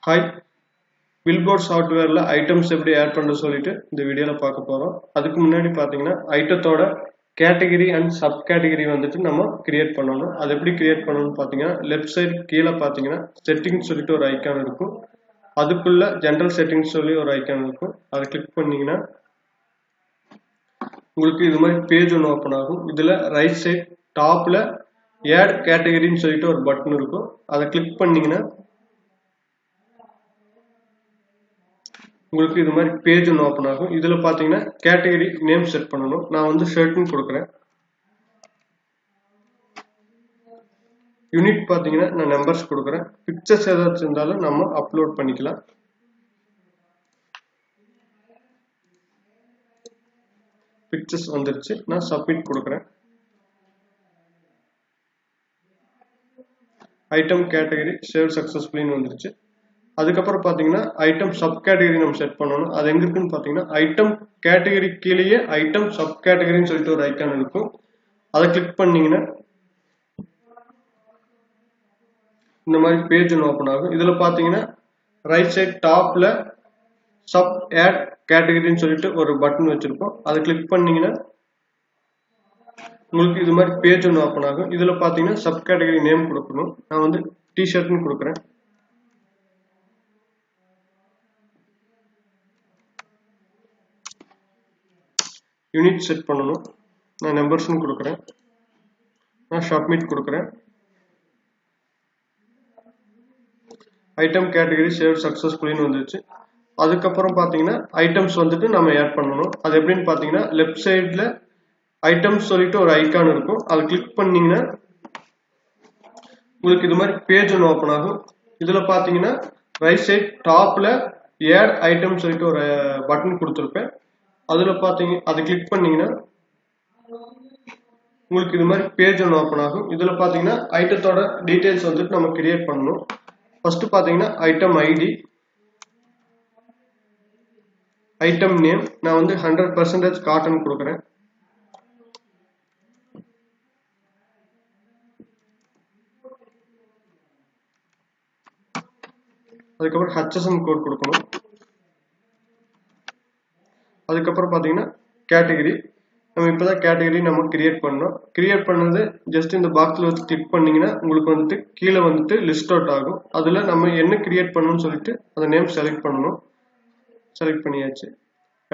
Hi, billboard சாஃப்ட்வேரில் items எப்படி add பண்ணுறது சொல்லிட்டு இந்த வீடியோவில் பார்க்க போகிறோம். அதுக்கு முன்னாடி பார்த்தீங்கன்னா ஐட்டத்தோட கேட்டகரி அண்ட் சப் கேட்டகரி வந்துட்டு நம்ம கிரியேட் பண்ணணும். அது எப்படி கிரியேட் பண்ணணும்னு பார்த்தீங்கன்னா லெஃப்ட் சைடு கீழே பார்த்தீங்கன்னா செட்டிங்ஸ் சொல்லிட்டு ஒரு ஐக்கான் இருக்கும். அதுக்குள்ள ஜென்ரல் செட்டிங்ஸ் சொல்லி ஒரு ஐக்கான் இருக்கும். அதை கிளிக் பண்ணீங்கன்னா உங்களுக்கு இது மாதிரி பேஜ் ஒன்று ஓப்பன் ஆகும். இதில் ரைட் சைட் டாப்பில் ஆட் கேட்டகரின்னு சொல்லிட்டு ஒரு பட்டன் இருக்கும். அதை கிளிக் பண்ணீங்கன்னா உங்களுக்கு இது மாதிரி பேஜ் ஒன்று ஓப்பன் ஆகும். இதில் பார்த்தீங்கன்னா கேட்டகரி நேம் செட் பண்ணணும். நான் வந்து ஷர்ட்னு கொடுக்குறேன். யூனிட் பார்த்தீங்கன்னா நான் நம்பர்ஸ் கொடுக்குறேன். பிக்சர்ஸ் ஏதாச்சும் இருந்தாலும் நம்ம அப்லோட் பண்ணிக்கலாம். பிக்சர்ஸ் வந்துருச்சு. நான் சப்மிட் கொடுக்குறேன். ஐட்டம் கேட்டகரி சேவ் சக்ஸஸ்ஃபுல்லின்னு வந்துருச்சு. அதுக்கப்புறம் பார்த்தீங்கன்னா ஐட்டம் சப் கேட்டகரி நம்ம செட் பண்ணணும். அது எங்க இருக்குன்னு பார்த்தீங்கன்னா ஐட்டம் கேட்டகரி கீழேயே ஐட்டம் சப் கேட்டகரின்னு சொல்லிட்டு ஒரு ஐக்கான் இருக்கும். அதை கிளிக் பண்ணீங்கன்னா இந்த மாதிரி பேஜ் ஒன்று ஓப்பன் ஆகும். இதில் பார்த்தீங்கன்னா ரைட் சைட் டாப்பில் சப் ஆட் கேட்டகரின்னு சொல்லிட்டு ஒரு பட்டன் வச்சுருக்கோம். அதை கிளிக் பண்ணீங்கன்னா உங்களுக்கு இது மாதிரி பேஜ் ஒன்று ஓப்பன் ஆகும். இதில் பார்த்தீங்கன்னா சப் கேட்டகரி நேம் கொடுக்கணும். நான் வந்து டிஷர்ட்னு கொடுக்குறேன். யூனிட் செட் பண்ணணும். நான் நம்பர்ஸ்னு கொடுக்குறேன். நான் சப்மிட் கொடுக்குறேன். ஐட்டம் கேட்டகரி சேவ் சக்ஸஸ்ஃபுல்லின்னு வந்துருச்சு. அதுக்கப்புறம் பார்த்தீங்கன்னா ஐட்டம்ஸ் வந்துட்டு நம்ம ஆட் பண்ணணும். அது எப்படின்னு பார்த்தீங்கன்னா லெஃப்ட் சைடில் ஐட்டம்ஸ் சொல்லிட்டு ஒரு ஐக்கான் இருக்கும். அதை கிளிக் பண்ணீங்கன்னா உங்களுக்கு இது மாதிரி பேஜ் ஒன்று ஓப்பன் ஆகும். இதில் பார்த்தீங்கன்னா ரைட் சைட் டாப்பில் ஆட் ஐட்டம் சொல்லிட்டு ஒரு பட்டன் கொடுத்துருப்பேன். அதில் பார்த்தீங்க அதை கிளிக் பண்ணீங்கன்னா உங்களுக்கு இது மாதிரி பேஜ் ஒன்று ஓப்பன் ஆகும். இதில் பார்த்தீங்கன்னா ஐட்டத்தோட டீட்டெயில்ஸ் வந்துட்டு நம்ம கிரியேட் பண்ணணும். ஃபர்ஸ்ட் பார்த்தீங்கன்னா ஐட்டம் ஐடி, ஐட்டம் நேம் நான் வந்து 100% காட்டன் கொடுக்குறேன். அதுக்கப்புறம் ஹச்எஸ்எம் கோட் கொடுக்கணும். அதுக்கப்புறம் பார்த்தீங்கன்னா கேட்டகரி நம்ம இப்போதான் கேட்டகரி நம்ம கிரியேட் பண்ணோம். கிரியேட் பண்ணது ஜஸ்ட் இந்த பாக்ஸில் வச்சு கிளிக் பண்ணீங்கன்னா உங்களுக்கு வந்துட்டு கீழே வந்துட்டு லிஸ்ட் அவுட் ஆகும். அதில் நம்ம என்ன கிரியேட் பண்ணணும்னு சொல்லிட்டு அந்த நேம் செலக்ட் பண்ணணும். செலக்ட் பண்ணியாச்சு.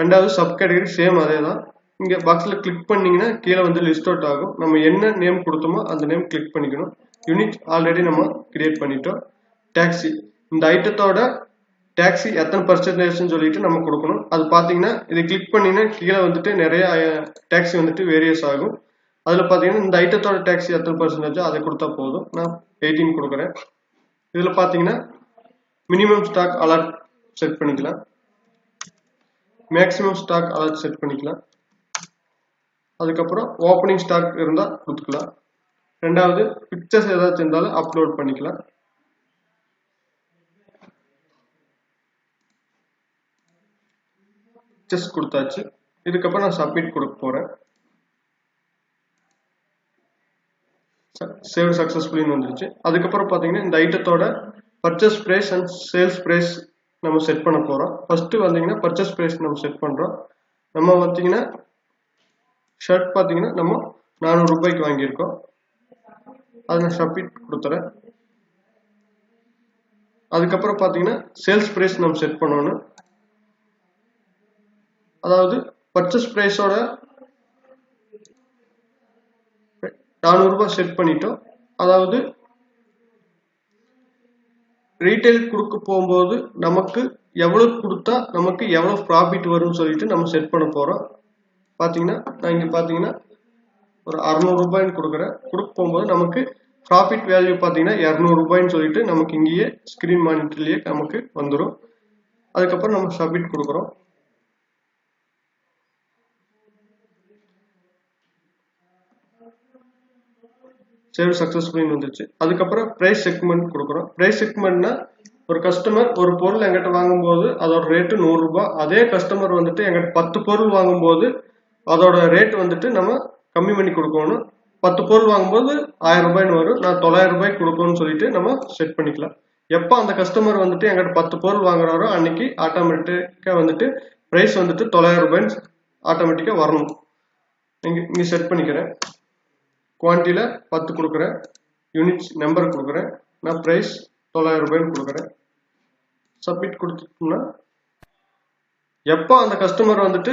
ரெண்டாவது சப் கேட்டகரி சேம் அதே தான். இங்கே பாக்ஸில் கிளிக் பண்ணீங்கன்னா கீழே வந்து லிஸ்ட் அவுட் ஆகும். நம்ம என்ன நேம் கொடுத்தோமோ அந்த நேம் கிளிக் பண்ணிக்கணும். யூனிட் ஆல்ரெடி நம்ம கிரியேட் பண்ணிட்டோம். டாக்ஸி இந்த ஐட்டத்தோட டாக்ஸி எத்தனை பர்சன்டேஜ்னு சொல்லிட்டு நம்ம கொடுக்கணும். அது பார்த்தீங்கன்னா இதை கிளிக் பண்ணீங்கன்னா கீழே வந்துட்டு நிறைய டாக்ஸி வந்துட்டு வேரியஸ் ஆகும். அதில் பார்த்தீங்கன்னா இந்த ஐட்டத்தோட டாக்ஸி எத்தனை பர்சன்டேஜோ அதை கொடுத்தா போதும். நான் 18 கொடுக்குறேன். இதில் பார்த்தீங்கன்னா மினிமம் ஸ்டாக் அலர்ட் செட் பண்ணிக்கலாம். மேக்ஸிமம் ஸ்டாக் அலர்ட் செட் பண்ணிக்கலாம். அதுக்கப்புறம் ஓப்பனிங் ஸ்டாக் இருந்தால் கொடுத்துக்கலாம். ரெண்டாவது பிக்சர்ஸ் ஏதாச்சும் இருந்தாலும் அப்லோட் பண்ணிக்கலாம். பிக்சர்ஸ் கொடுத்தாச்சு. இதுக்கப்புறம் நான் சப்மிட் கொடுக்க போகிறேன். சேவ் சக்ஸஸ்ஃபுல்லின்னு வந்துருச்சு. அதுக்கப்புறம் பார்த்தீங்கன்னா இந்த ஐட்டத்தோட purchase price and sales price நம்ம செட் பண்ண போகிறோம். ஃபர்ஸ்ட் வந்தீங்கன்னா பர்ச்சேஸ் ப்ரைஸ் நம்ம செட் பண்ணுறோம். நம்ம பார்த்தீங்கன்னா ஷர்ட் பார்த்தீங்கன்னா நம்ம 400 ரூபாய்க்கு வாங்கியிருக்கோம். அதை நான் சப்மிட் கொடுத்துறேன். அதுக்கப்புறம் பார்த்தீங்கன்னா சேல்ஸ் ப்ரைஸ் நம்ம செட் பண்ணணும். அதாவது பர்ச்சேஸ் ப்ரைஸோட 400 ரூபாய் செட் பண்ணிட்டோம். அதாவது ரீட்டைல் கொடுக்க போகும்போது நமக்கு எவ்வளவு கொடுத்தா நமக்கு எவ்வளவு ப்ராஃபிட் வரும்னு சொல்லிட்டு நம்ம செட் பண்ண போறோம். பார்த்தீங்கன்னா நான் இங்கே பார்த்தீங்கன்னா ஒரு 600 ரூபாய்ன்னு கொடுக்குறேன். கொடுக்க போகும்போது நமக்கு ப்ராஃபிட் வேல்யூ பார்த்தீங்கன்னா 200 ரூபாய்ன்னு சொல்லிட்டு நமக்கு இங்கேயே ஸ்கிரீன் மானிட்டர்லேயே நமக்கு வந்துடும். அதுக்கப்புறம் நம்ம சப்மிட் கொடுக்குறோம். சேவ் சக்ஸஸ்ஃபுல்லின்னு வந்துருச்சு. அதுக்கப்புறம் ப்ரைஸ் செக்மெண்ட் கொடுக்குறோம். ப்ரைஸ் செக்மெண்ட்னா ஒரு கஸ்டமர் ஒரு பொருள் எங்கிட்ட வாங்கும்போது அதோட ரேட்டு 100 ரூபாய். அதே கஸ்டமர் வந்துட்டு எங்கிட்ட 10 பொருள் வாங்கும்போது அதோட ரேட் வந்துட்டு நம்ம கம்மி பண்ணி கொடுக்கணும். 10 பொருள் வாங்கும்போது 1000 ரூபாய்ன்னு வரும். நான் 900 ரூபாய்க்கு கொடுக்கணும்னு சொல்லிட்டு நம்ம செட் பண்ணிக்கலாம். எப்போ அந்த கஸ்டமர் வந்துட்டு எங்கிட்ட 10 பொருள் வாங்குறாரோ அன்னைக்கு ஆட்டோமேட்டிக்காக வந்துட்டு ப்ரைஸ் வந்துட்டு 900 ரூபாய்ன்னு ஆட்டோமேட்டிக்காக வரணும். இங்கே செட் பண்ணிக்கிறேன். குவான்டிட்டியில் 10 கொடுக்குறேன், யூனிட்ஸ் நம்பர் கொடுக்குறேன், நான் ப்ரைஸ் 900 ரூபாய்ன்னு கொடுக்குறேன். சப்மிட் கொடுத்துட்டோம்னா எப்போ அந்த கஸ்டமர் வந்துட்டு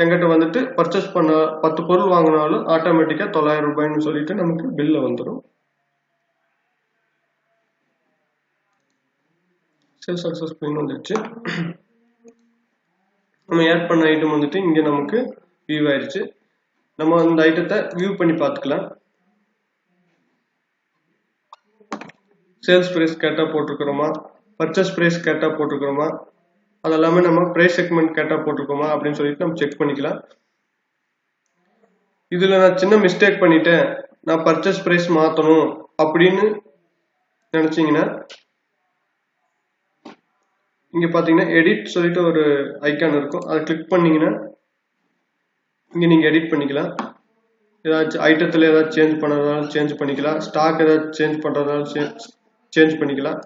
எங்கிட்ட வந்துட்டு பர்ச்சேஸ் பண்ண 10 பொருள் வாங்கினாலும் ஆட்டோமேட்டிக்காக 900 ரூபாய்ன்னு சொல்லிட்டு நமக்கு பில்ல வந்துடும். சேல் சக்ஸஸ்ஃபுல்னு வந்துடுச்சு. நம்ம ஆட் பண்ண ஐட்டம் வந்துட்டு இங்கே நமக்கு வியூ ஆயிடுச்சு. நம்ம அந்த ஐட்டத்தை வியூ பண்ணி பார்த்துக்கலாம். சேல்ஸ் ப்ரைஸ் கரெக்டாக போட்டிருக்கிறோமா, பர்ச்சேஸ் ப்ரைஸ் கரெக்டாக போட்டிருக்கிறோமா, அதெல்லாமே நம்ம ப்ரைஸ் செக்மெண்ட் கரெக்டாக போட்டிருக்கோமா அப்படின்னு சொல்லிட்டு நம்ம செக் பண்ணிக்கலாம். இதில் நான் சின்ன மிஸ்டேக் பண்ணிட்டேன், நான் பர்ச்சேஸ் ப்ரைஸ் மாற்றணும் அப்படின்னு நினச்சிங்கன்னா இங்கே பார்த்தீங்கன்னா எடிட் சொல்லிட்டு ஒரு ஐக்கான் இருக்கும், அதை கிளிக் பண்ணிங்கன்னா இங்கே நீங்கள் எடிட் பண்ணிக்கலாம். ஏதாச்சும் ஐட்டத்தில் ஏதாச்சும் சேஞ்ச் பண்ணுறதாலும் சேஞ்ச் பண்ணிக்கலாம், ஸ்டாக் ஏதாச்சும் சேஞ்ச் பண்ணுறதாலும் சேஞ்ச் பண்ணிக்கலாம்,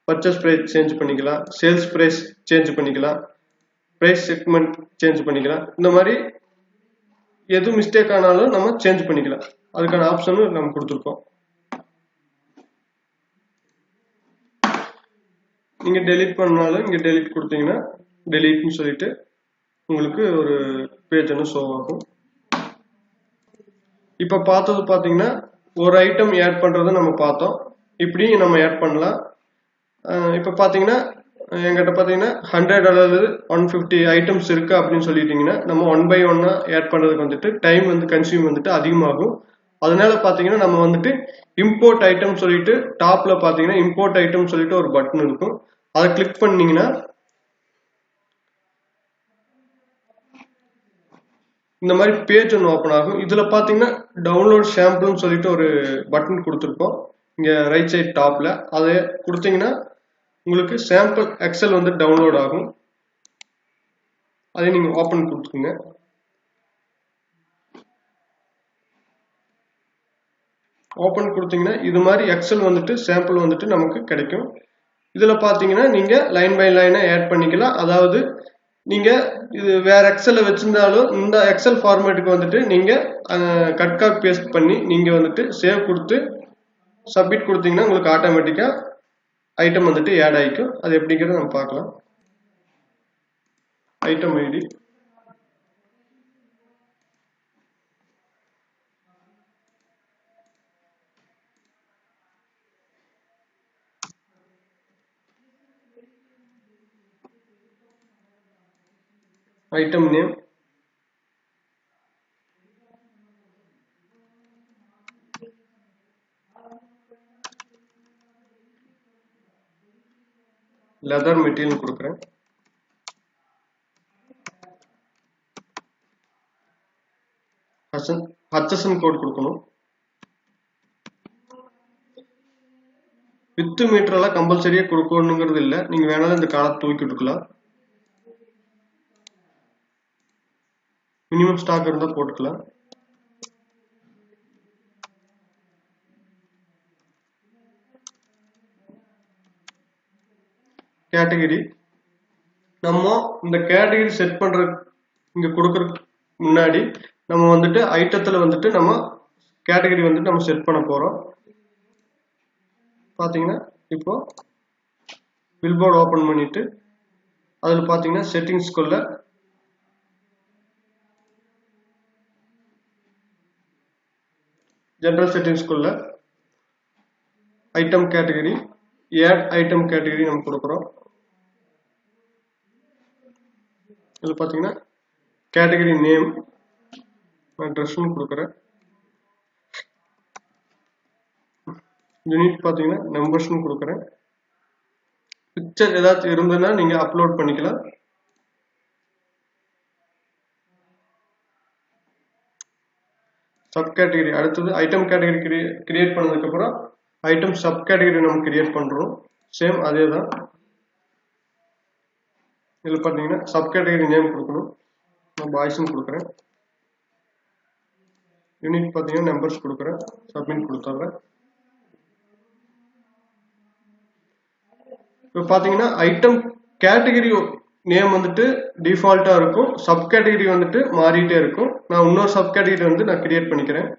பர்ச்சேஸ் ப்ரைஸ் சேஞ்ச் பண்ணிக்கலாம், சேல்ஸ் ப்ரைஸ் சேஞ்ச் பண்ணிக்கலாம், ப்ரைஸ் செக்மெண்ட் சேஞ்ச் பண்ணிக்கலாம். இந்த மாதிரி எது மிஸ்டேக் ஆனாலும் நம்ம சேஞ்ச் பண்ணிக்கலாம். அதுக்கான ஆப்ஷனும் நம்ம கொடுத்துருக்கோம். நீங்கள் டெலீட் பண்ணாலும் இங்கே டெலீட் கொடுத்தீங்கன்னா டெலீட்னு சொல்லிட்டு உங்களுக்கு ஒரு பேஜ் ஒன்று ஷோ ஆகும். இப்போ பார்த்தது பார்த்தீங்கன்னா ஒரு ஐட்டம் ஆட் பண்ணுறதை நம்ம பார்த்தோம். இப்படியும் நம்ம ஆட் பண்ணலாம். இப்போ பார்த்தீங்கன்னா எங்கிட்ட பார்த்தீங்கன்னா 100 அல்லது 150 ஐட்டம்ஸ் இருக்குது அப்படின்னு சொல்லிட்டீங்கன்னா நம்ம 1 by 1 ஆட் பண்ணுறதுக்கு வந்துட்டு டைம் வந்து கன்சியூம் வந்துட்டு அதிகமாகும். அதனால பார்த்தீங்கன்னா நம்ம வந்துட்டு இம்போர்ட் ஐட்டம் சொல்லிட்டு டாப்பில் பார்த்தீங்கன்னா இம்போர்ட் ஐட்டம் சொல்லிட்டு ஒரு பட்டன் இருக்கும், அதை கிளிக் பண்ணீங்கன்னா இந்த மாதிரி பேஜ் ஒன்று ஓப்பன் ஆகும். இதில் பார்த்தீங்கன்னா டவுன்லோட் சாம்பிள்னு சொல்லிட்டு ஒரு பட்டன் கொடுத்துருக்கோம் இங்கே ரைட் சைட் டாப்பில். அதை கொடுத்தீங்கன்னா உங்களுக்கு சாம்பிள் எக்ஸல் வந்து டவுன்லோட் ஆகும். அதை நீங்கள் ஓப்பன் கொடுத்துருங்க. ஓப்பன் கொடுத்தீங்கன்னா இது மாதிரி எக்ஸல் வந்துட்டு சாம்பிள் வந்துட்டு நமக்கு கிடைக்கும். இதில் பார்த்தீங்கன்னா நீங்கள் லைன் பை லைனாக ஆட் பண்ணிக்கலாம். அதாவது நீங்கள் இது வேறு எக்ஸலில் வச்சுருந்தாலும் இந்த எக்ஸல் ஃபார்மேட்டுக்கு வந்துட்டு நீங்கள் கட் காப்பி பேஸ்ட் பண்ணி நீங்கள் வந்துட்டு சேவ் கொடுத்து சப்மிட் கொடுத்தீங்கன்னா உங்களுக்கு ஆட்டோமேட்டிக்காக ஐட்டம் வந்துட்டு ஆட் ஆகிக்கும். அது எப்படிங்கிறத நம்ம பார்க்கலாம். Item ID, item name, leather material கொடுக்குறேன், HSN கோட் கொடுக்கணும். வித்து மீட்டரெல்லாம் கம்பல்சரியாக கொடுக்கணுங்கிறது இல்லை, நீங்கள் வேணாலும் இந்த காலத்தை தூக்கி விட்டுக்கலாம். மினிமம் ஸ்டாக் இருந்தால் போட்டுக்கலாம். கேட்டகரி, நம்ம இந்த கேட்டகரி செட் பண்ற இங்க கொடுக்கறதுக்கு முன்னாடி நம்ம வந்துட்டு ஐட்டத்துல வந்துட்டு நம்ம கேட்டகரி வந்துட்டு நம்ம செட் பண்ண போறோம். பாத்தீங்கன்னா இப்போ பில்போர்ட் ஓபன் பண்ணிட்டு அதுல பாத்தீங்கன்னா செட்டிங்ஸ்க்குள்ள ஜெனரல் செட்டிங்ஸ்க்குள்ள item category, add item category நம்ம கொடுக்குறோம். இதில் பார்த்தீங்கன்னா கேட்டகரி நேம் நான் ட்ரெஸ்ன்னு கொடுக்குறேன். யூனிட் பார்த்தீங்கன்னா நம்பர்ஸ்ன்னு கொடுக்குறேன். பிக்சர் ஏதாச்சும் இருந்ததுன்னா நீங்கள் அப்லோட் பண்ணிக்கலாம். சப் கேட்டகரி அடுத்தது ஐட்டம் கேட்டகரி கிரியேட் பண்ணதுக்கப்புறம் ஐட்டம் சப் கேட்டகரி நம்ம கிரியேட் பண்ணுறோம். சேம் அதே தான். இதில் பார்த்தீங்கன்னா சப் கேட்டகரி நேம் கொடுக்கணும். நான் பாய்ஸ்ன்னு கொடுக்குறேன். யூனிட் பார்த்தீங்கன்னா நம்பர்ஸ் கொடுக்குறேன். சப்மிட் கொடுத்துட்றேன். இப்போ பார்த்தீங்கன்னா ஐட்டம் கேட்டகரி நேம் வந்துட்டு டிஃபால்ட்டாக இருக்கும், சப் கேட்டகரி வந்துட்டு மாறிட்டே இருக்கும். நான் இன்னொரு சப் கேட்டகரி வந்து நான் கிரியேட் பண்ணிக்கிறேன்.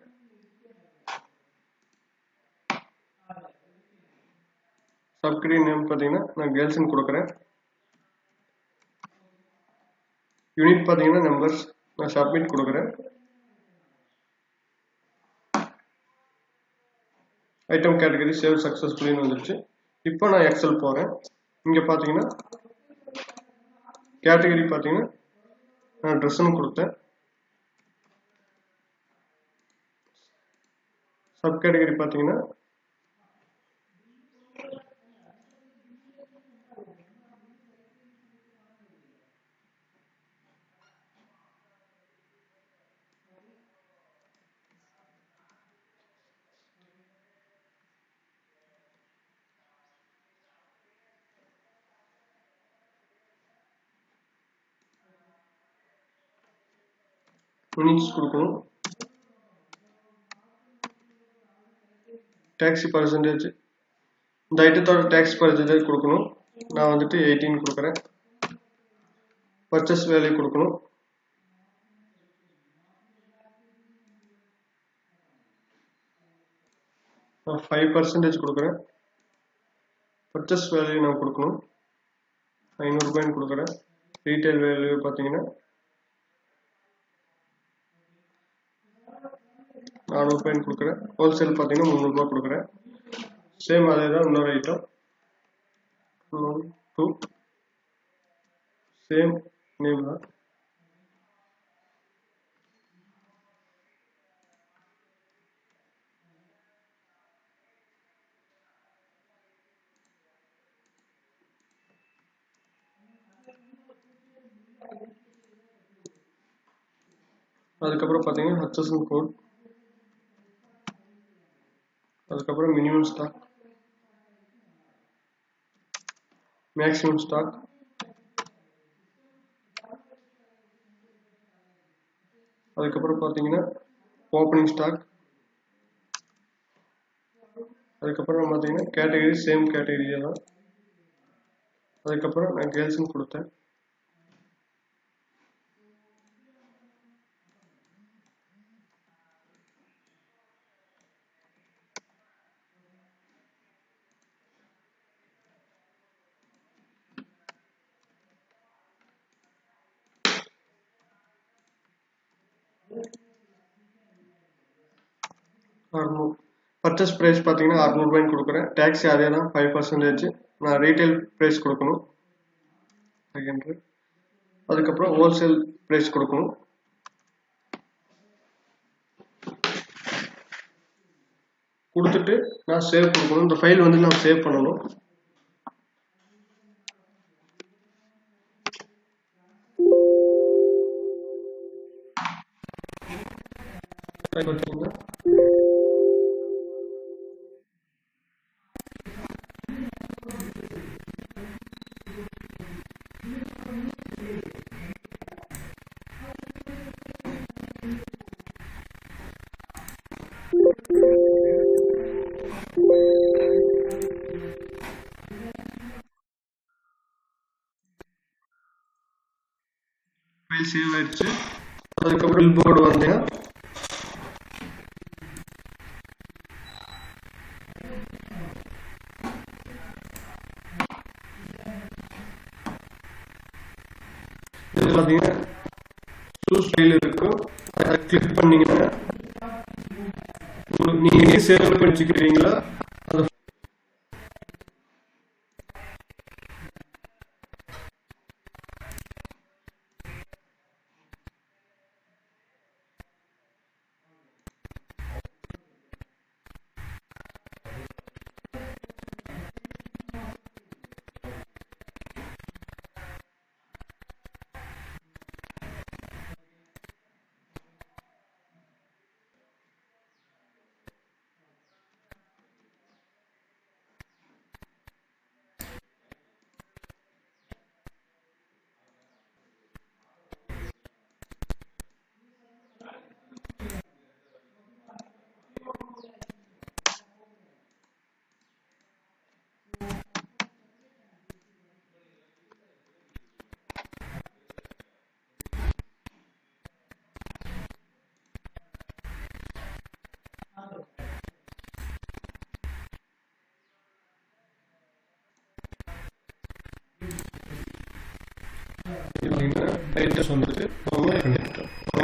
சப் கேட்டகரி நேம் பார்த்தீங்கன்னா நான் கேர்ள்ஸ்ன்னு கொடுக்குறேன். யூனிட் பார்த்தீங்கன்னா நம்பர்ஸ், நான் சப்மிட் கொடுக்குறேன். ஐட்டம் கேட்டகரி சேவ் சக்ஸஸ்ஃபுல்லின்னு வந்துருச்சு. இப்போ நான் எக்ஸல் போகிறேன். இங்கே பார்த்தீங்கன்னா கேட்டகரி பார்த்தீங்கன்னா நான் ட்ரெஸ்ஸுன்னு கொடுத்தேன். சப் கேட்டகரி பார்த்தீங்கன்னா யூனிட்ஸ் கொடுக்கணும். டேக்ஸ் பர்சன்டேஜ், இந்த ஐட்டத்தோட டேக்ஸ் பர்சன்டேஜ் கொடுக்கணும். நான் வந்துட்டு 18 கொடுக்குறேன். பர்ச்சேஸ் வேல்யூ கொடுக்கணும். நான் 5% கொடுக்குறேன். பர்ச்சேஸ் வேல்யூ நான் கொடுக்கணும். 500 ரூபாய்ன்னு கொடுக்குறேன். ரீட்டைல் வேல்யூ பார்த்தீங்கன்னா 400 ரூபாய்ன்னு கொடுக்குறேன். ஹோல்சேல் பார்த்தீங்கன்னா 300 ரூபாய் கொடுக்குறேன். சேம் அதே தான் இன்னொரு ஐட்டம் 2 சேம் நேம் தான். அதுக்கப்புறம் பார்த்தீங்கன்னா ஹச்எஸ்என் கோட், அதுக்கப்புறம் மினிமம் ஸ்டாக், மேக்ஸிமம் ஸ்டாக், அதுக்கப்புறம் பார்த்தீங்கன்னா ஓப்பனிங் ஸ்டாக், அதுக்கப்புறம் பார்த்தீங்கன்னா கேட்டகரி சேம் கேட்டகரியே தான். அதுக்கப்புறம் நான் கேர்ள்ஸ்ன்னு கொடுத்தேன். பர்ச்சேஸ் ப்ரைஸ் பார்த்தீங்கன்னா 600 ரூபாய்ன்னு கொடுக்குறேன். டேக்ஸ் அதே தான் 5%. நான் ரீட்டைல் ப்ரைஸ் கொடுக்கணும் 500. அதுக்கப்புறம் ஹோல்சேல் ப்ரைஸ் கொடுக்கணும். கொடுத்துட்டு நான் சேவ் கொடுக்கணும். இந்த ஃபைல் வந்து நான் சேவ் பண்ணணும். பார்த்தீங்கன்னா ஃபைல் சேவ் ஆயிடுச்சு. அதுக்கப்புறம் பில் போர்டு வந்தீங்கன்னா இது பார்த்தீங்கன்னா சூஸ் ஃபைல் இருக்கும். அதை கிளிக் பண்ணீங்கன்னா உங்களுக்கு நீங்க சேவ் பண்ணி வச்சுக்கிறீங்களா அது ரைட்டர்ஸ் வந்துட்டு நம்ம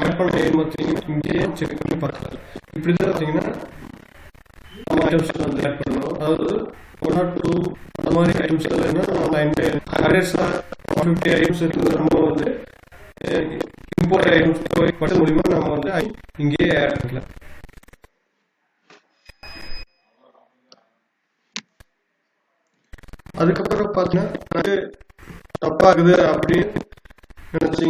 ஆட் பண்ண பார்த்தீங்கன்னா இங்கேயே செக் பண்ணி பார்க்கலாம். இப்படி தான் பார்த்தீங்கன்னா நம்ம ஐட்டம்ஸ் வந்து ஆட் பண்ணணும். அதாவது 1 or 2 அந்த மாதிரி ஐட்டம்ஸ் இல்லைன்னா நம்ம ஹண்ட்ரட்ஸில் 50 ஐட்டம்ஸ் இருக்குது. நம்ம வந்து இம்போர்ட் ஐட்டம்ஸ் பட்டன் மூலிமா நம்ம வந்து இங்கேயே ஆட் பண்ணிக்கலாம். அதுக்கப்புறம் பார்த்தீங்கன்னா தப்பாகுது அப்படின்னு நினைச்சு